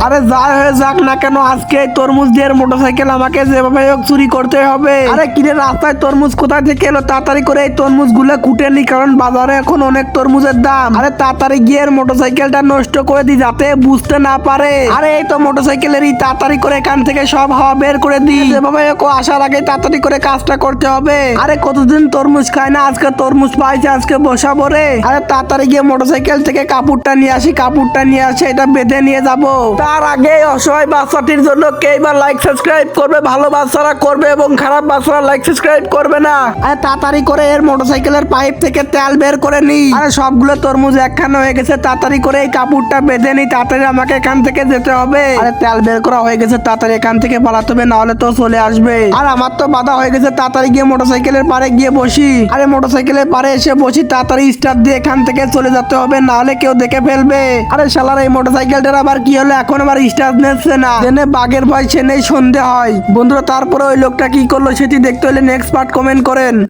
আরে যাই হয়ে যাক না কেন, আজকে এই তরমুজ দিয়ে মোটরসাইকেল আমাকে যেভাবে হোক চুরি করতে হবে। আরে কিরে, রাস্তায় তরমুজ কোথা থেকে এলো? তাড়াতাড়ি করে এই তরমুজ গুলো কুটে নি, কারণ বাজারে এখন অনেক তরমুজের দাম। আরে তাড়াতাড়ি গিয়ে মোটরসাইকেলটা নষ্ট করে দি, যাতে বুঝতে না পারে। আরে এই তো মোটরসাইকেলেরই, তাড়াতাড়ি করে এখান থেকে সব হাওয়া বের করে দি। যেভাবে হোক আসার আগে তাড়াতাড়ি করে কাজটা করতে হবে। আরে কতদিন তরমুজ খায় না, আজকে তরমুজ পাইছে, আজকে বসাবো রে। আরে তাড়াতাড়ি গিয়ে মোটরসাইকেল থেকে কাপড়টা নিয়ে আসি, এটা বেঁধে নিয়ে যাব। তার আগে অসহায় বাচ্চাটির জন্য কে এবার লাইক সাবস্ক্রাইব করবে? ভালো বাচ্চারা করবে এবং খারাপ বাচ্চারা লাইক সাবস্ক্রাইব করবে না। আরে তাড়াতাড়ি করে এর মোটরসাইকেলের পাইপ থেকে তেল বের করে নি। আরে সবগুলো তরমুজ একখানে হয়ে গেছে, তাড়াতাড়ি করে এই কাপড়টা বেঁধে নি, তাড়াতাড়ি আমাকে এখান থেকে যেতে হবে। আরে তেল বের করা হয়ে গেছে, তাড়াতাড়ি এখান থেকে পালাতে হবে, নাহলে তো চলে আসবে। আর আমার তো বাধা হয়ে গেছে, তাড়াতাড়ি গিয়ে মোটরসাইকেলের পারে গিয়ে বসি। আরে মোটরসাইকেলের পারে এসে বসি, তাড়াতাড়ি স্টার্ট দিয়ে এখান থেকে চলে যেতে হবে, নাহলে কেউ দেখে ফেলবে। আরে শালার এই মোটরসাইকেলটার আবার কি হলো? এখন আবার স্টার্ট নিচ্ছে না, জেনে বাঘের ভয় সে নেই সন্ধে হয়। বন্ধুরা, তারপরে ওই লোকটা কি করলো সেটি দেখতে হলে নেক্সট পার্ট কমেন্ট করেন।